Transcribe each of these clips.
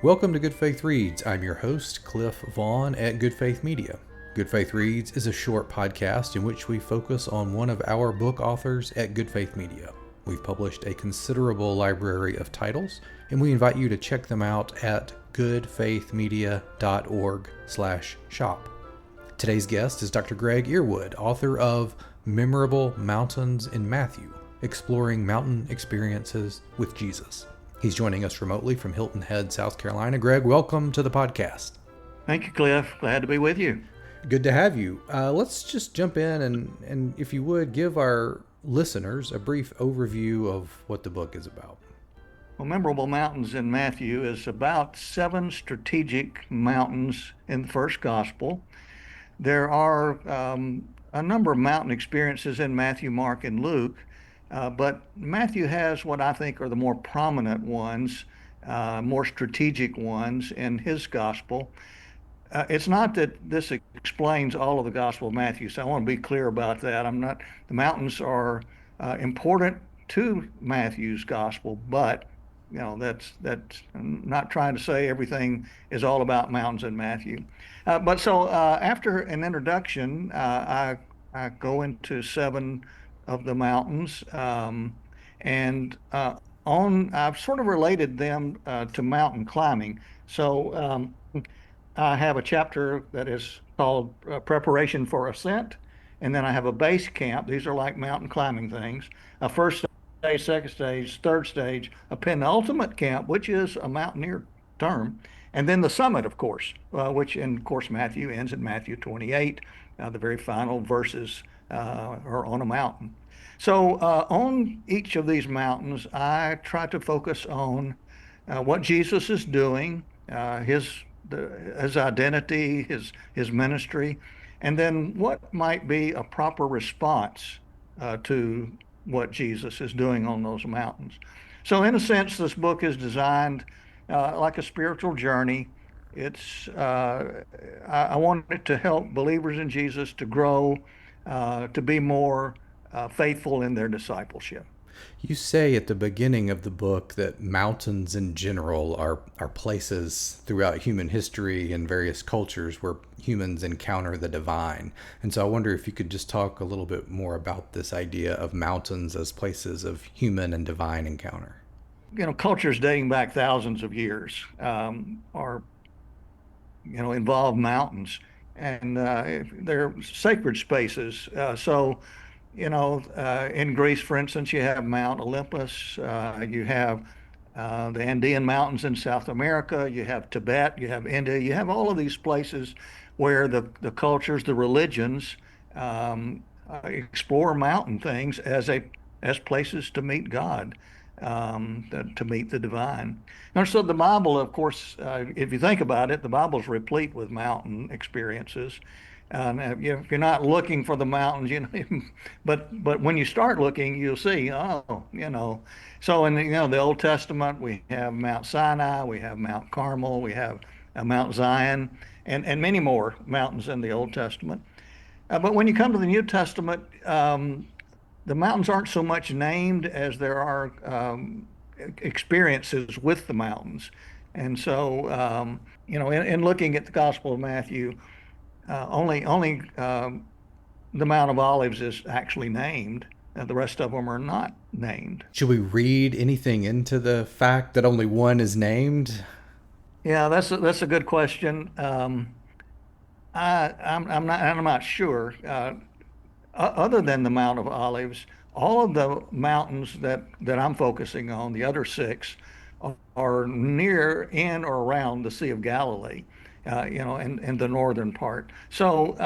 Welcome to Good Faith Reads. I'm your host, Cliff Vaughn at Good Faith Media. Good Faith Reads is a short podcast in which we focus on one of our book authors at Good Faith Media. We've published a considerable library of titles, and we invite you to check them out at goodfaithmedia.org/shop. Today's guest is Dr. Greg Earwood, author of Memorable Mountains in Matthew, Exploring Mountain Experiences with Jesus. He's joining us remotely from Hilton Head, South Carolina. Greg, welcome to the podcast. Thank you, Cliff. Glad to be with you. Good to have you. Let's just jump in and if you would, give our listeners a brief overview of what the book is about. Well, Memorable Mountains in Matthew is about 7 strategic mountains in the first gospel. There are a number of mountain experiences in Matthew, Mark, and Luke. But Matthew has what I think are the more prominent ones, more strategic ones in his gospel. It's not that this explains all of the Gospel of Matthew, so I want to be clear about that. The mountains are important to Matthew's gospel, but that's I'm not trying to say everything is all about mountains in Matthew. So after an introduction, I go into 7 of the mountains, and I've sort of related them to mountain climbing. So I have a chapter that is called Preparation for Ascent, and then I have a base camp. These are like mountain climbing things. A first stage, second stage, third stage, a penultimate camp, which is a mountaineer term, and then the summit, of course, which, and of course, Matthew ends in Matthew 28. The very final verses are on a mountain. So on each of these mountains, I try to focus on what Jesus is doing, his identity, his ministry, and then what might be a proper response to what Jesus is doing on those mountains. So in a sense, this book is designed like a spiritual journey. I want it to help believers in Jesus to grow, to be more faithful in their discipleship. You say at the beginning of the book that mountains in general are places throughout human history and various cultures where humans encounter the divine. And so I wonder if you could just talk a little bit more about this idea of mountains as places of human and divine encounter. Cultures dating back thousands of years involve mountains, and they're sacred spaces. In Greece, for instance, you have Mount Olympus, you have the Andean Mountains in South America, you have Tibet, you have India, you have all of these places where the cultures, the religions explore mountain things as places to meet God, to meet the divine. And so the Bible, of course, if you think about it, the Bible's replete with mountain experiences. If you're not looking for the mountains, but when you start looking, you'll see, So in the Old Testament, we have Mount Sinai, we have Mount Carmel, we have Mount Zion, and many more mountains in the Old Testament. But when you come to the New Testament, the mountains aren't so much named as there are experiences with the mountains. And so, in looking at the Gospel of Matthew, only the Mount of Olives is actually named. The rest of them are not named. Should we read anything into the fact that only one is named? Yeah, that's a good question. I'm not sure. Other than the Mount of Olives, all of the mountains that I'm focusing on, the other 6, are near, in, or around the Sea of Galilee. In the northern part. So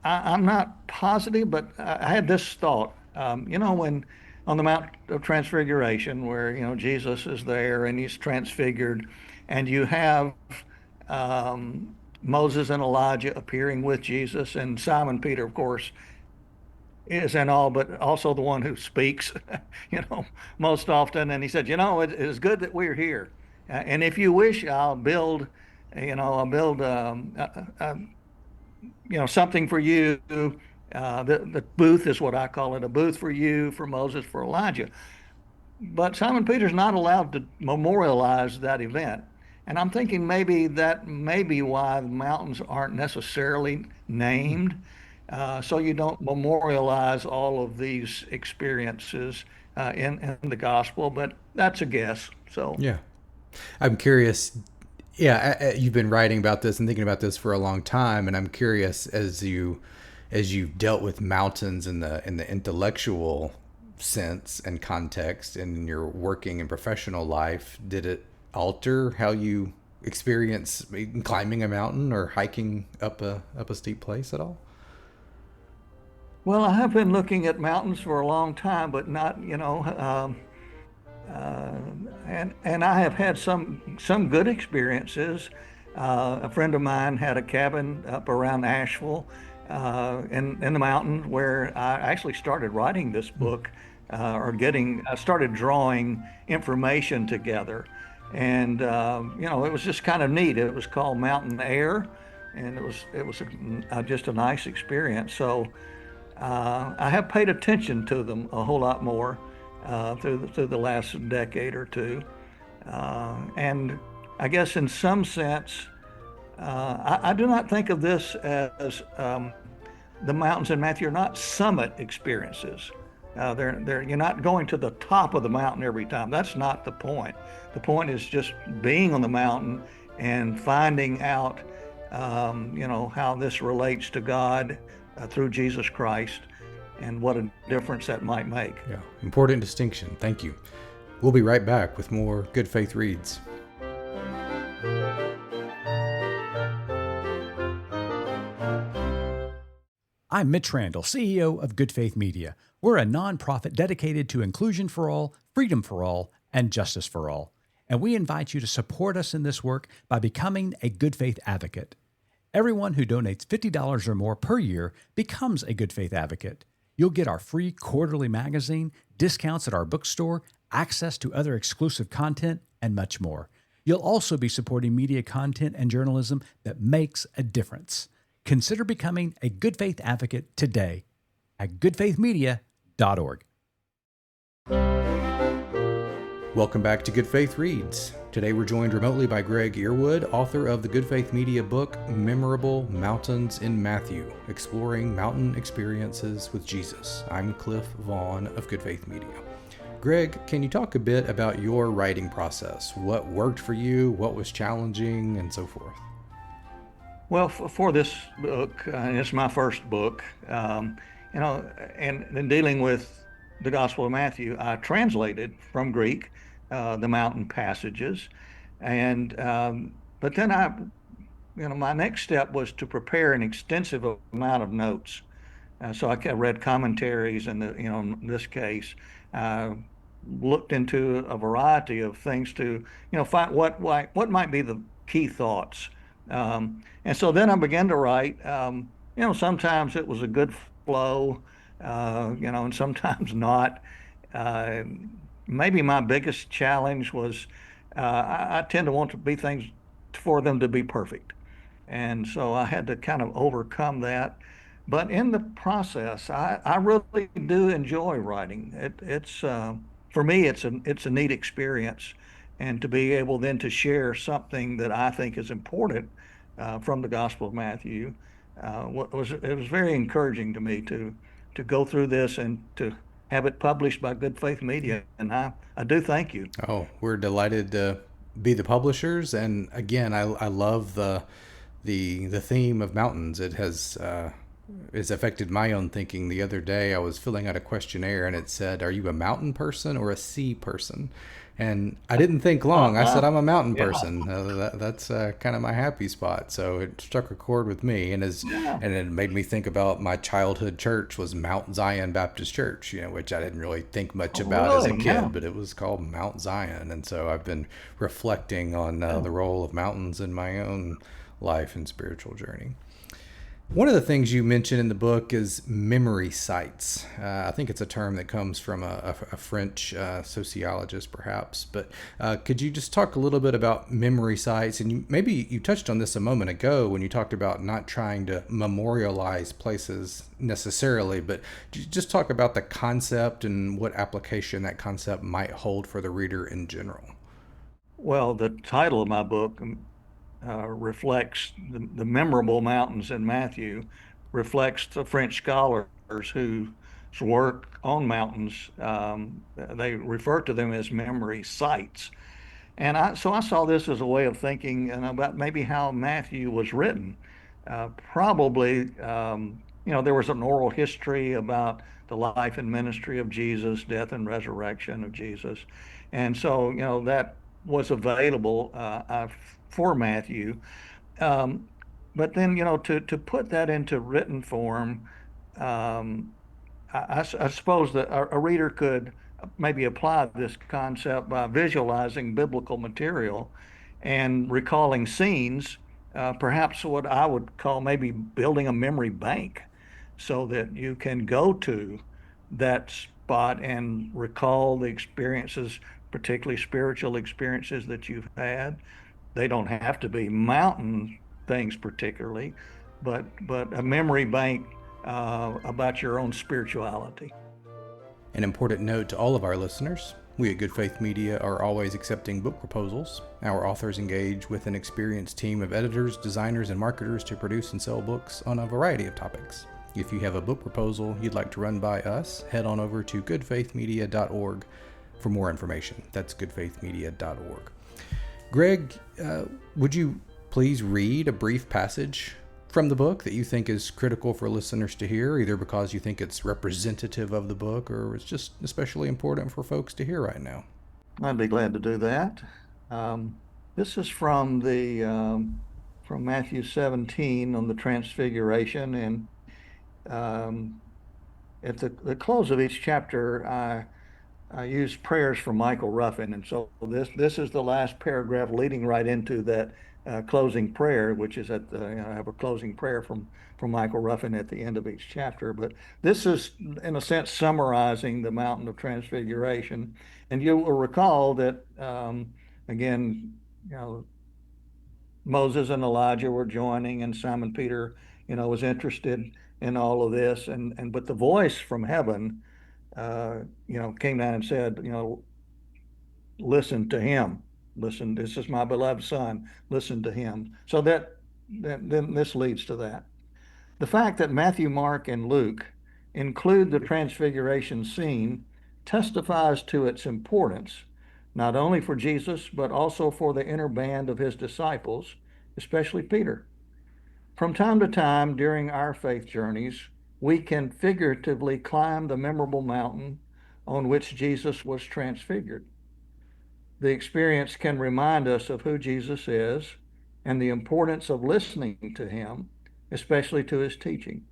I'm not positive, but I had this thought. When on the Mount of Transfiguration, where Jesus is there and he's transfigured, and you have Moses and Elijah appearing with Jesus, and Simon Peter, of course, is in all, but also the one who speaks, most often. And he said, it is good that we're here, and if you wish, I'll build something for you. The booth is what I call it, a booth for you, for Moses, for Elijah. but Simon Peter's not allowed to memorialize that event. And I'm thinking maybe that may be why the mountains aren't necessarily Hmm. named. So you don't memorialize all of these experiences in the gospel, but that's a guess. So, Yeah. I'm curious. Yeah, you've been writing about this and thinking about this for a long time, and I'm curious as you've dealt with mountains in the intellectual sense and context, and in your working and professional life, did it alter how you experience climbing a mountain or hiking up a steep place at all? well, I have been looking at mountains for a long time, but not, Uh, and I have had some good experiences. A friend of mine had a cabin up around Asheville in the mountain where I actually started writing this book I started drawing information together. And it was just kind of neat. It was called Mountain Air, and just a nice experience. So I have paid attention to them a whole lot more through the last decade or two. And I guess in some sense, I do not think of this as the mountains in Matthew are not summit experiences. You're not going to the top of the mountain every time. That's not the point. The point is just being on the mountain and finding out, how this relates to God through Jesus Christ and what a difference that might make. Yeah, important distinction. Thank you. We'll be right back with more Good Faith Reads. I'm Mitch Randall, CEO of Good Faith Media. We're a nonprofit dedicated to inclusion for all, freedom for all, and justice for all. And we invite you to support us in this work by becoming a Good Faith Advocate. Everyone who donates $50 or more per year becomes a Good Faith Advocate. You'll get our free quarterly magazine, discounts at our bookstore, access to other exclusive content, and much more. You'll also be supporting media content and journalism that makes a difference. Consider becoming a Good Faith Advocate today at goodfaithmedia.org. Welcome back to Good Faith Reads. Today we're joined remotely by Greg Earwood, author of the Good Faith Media book, Memorable Mountains in Matthew, Exploring Mountain Experiences with Jesus. I'm Cliff Vaughn of Good Faith Media. Greg, can you talk a bit about your writing process? What worked for you, what was challenging, and so forth? Well, for this book, it's my first book, and in dealing with the Gospel of Matthew, I translated from Greek the mountain passages, and but then my next step was to prepare an extensive amount of notes. So I read commentaries, and in this case, uh, looked into a variety of things to find what might be the key thoughts. And so then I began to write. Sometimes it was a good flow, and sometimes not. Uh, Maybe my biggest challenge was I tend to want to be things for them to be perfect. And so I had to kind of overcome that. But in the process, I really do enjoy writing. It's for me, it's a neat experience, and to be able then to share something that I think is important from the Gospel of Matthew it was very encouraging to me to go through this and to have it published by Good Faith Media, and I do thank you. Oh, we're delighted to be the publishers, and again, I love the theme of mountains. It has affected my own thinking. The other day, I was filling out a questionnaire, and it said, "Are you a mountain person or a sea person?" And I didn't think long. I said, "I'm a mountain Yeah, person." That's kind of my happy spot. So it struck a chord with me, yeah. and it made me think about my childhood church was Mount Zion Baptist Church, which I didn't really think much Oh, about as a really? Yeah. kid, but it was called Mount Zion, and so I've been reflecting on Yeah. the role of mountains in my own life and spiritual journey. One of the things you mention in the book is memory sites. I think it's a term that comes from a French sociologist, perhaps. But could you just talk a little bit about memory sites? And maybe you touched on this a moment ago when you talked about not trying to memorialize places necessarily, but just talk about the concept and what application that concept might hold for the reader in general. Well, the title of my book reflects the memorable mountains in Matthew, reflects the French scholars whose work on mountains. They refer to them as memory sites. And so I saw this as a way of thinking and about maybe how Matthew was written. Probably, there was an oral history about the life and ministry of Jesus, death and resurrection of Jesus. And so, that was available for Matthew. Um, but then, to put that into written form, um, I suppose that a reader could maybe apply this concept by visualizing biblical material and recalling scenes, perhaps what I would call maybe building a memory bank so that you can go to that spot and recall the experiences, particularly spiritual experiences that you've had. They don't have to be mountain things particularly, but a memory bank about your own spirituality. An important note to all of our listeners: we at Good Faith Media are always accepting book proposals. Our authors engage with an experienced team of editors, designers, and marketers to produce and sell books on a variety of topics. If you have a book proposal you'd like to run by us, head on over to goodfaithmedia.org for more information. That's goodfaithmedia.org. Greg, would you please read a brief passage from the book that you think is critical for listeners to hear, either because you think it's representative of the book or it's just especially important for folks to hear right now? I'd be glad to do that. This is from from Matthew 17 on the Transfiguration, and at the close of each chapter, I use prayers from Michael Ruffin, and so this is the last paragraph leading right into that closing prayer, which is I have a closing prayer from Michael Ruffin at the end of each chapter. But this is, in a sense, summarizing the Mountain of Transfiguration, and you will recall that again, Moses and Elijah were joining, and Simon Peter, was interested in all of this, and but the voice from heaven came down and said, listen to him. Listen, this is my beloved son. Listen to him. So then this leads to that. The fact that Matthew, Mark, and Luke include the transfiguration scene testifies to its importance, not only for Jesus, but also for the inner band of his disciples, especially Peter. From time to time during our faith journeys, we can figuratively climb the memorable mountain on which Jesus was transfigured. The experience can remind us of who Jesus is and the importance of listening to him, especially to his teaching.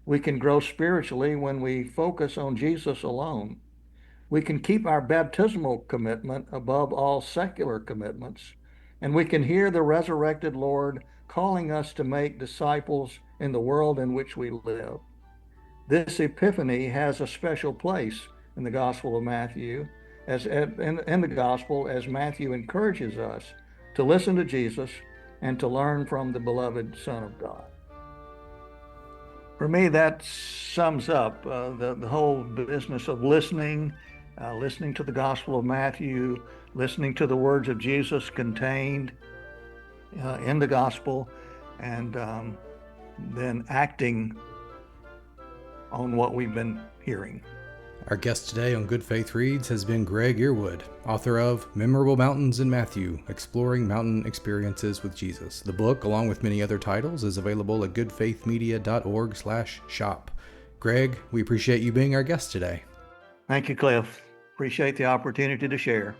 We can grow spiritually when we focus on Jesus alone. We can keep our baptismal commitment above all secular commitments, and we can hear the resurrected Lord calling us to make disciples in the world in which we live. This epiphany has a special place in the Gospel of Matthew, as in the Gospel, as Matthew encourages us to listen to Jesus and to learn from the beloved Son of God. For me, that sums up the whole business of listening, listening to the Gospel of Matthew, listening to the words of Jesus contained in the Gospel, and then acting on what we've been hearing. Our guest today on Good Faith Reads has been Greg Earwood, author of Memorable Mountains in Matthew, Exploring Mountain Experiences with Jesus. The book, along with many other titles, is available at goodfaithmedia.org/shop. Greg, we appreciate you being our guest today. Thank you, Cliff. Appreciate the opportunity to share.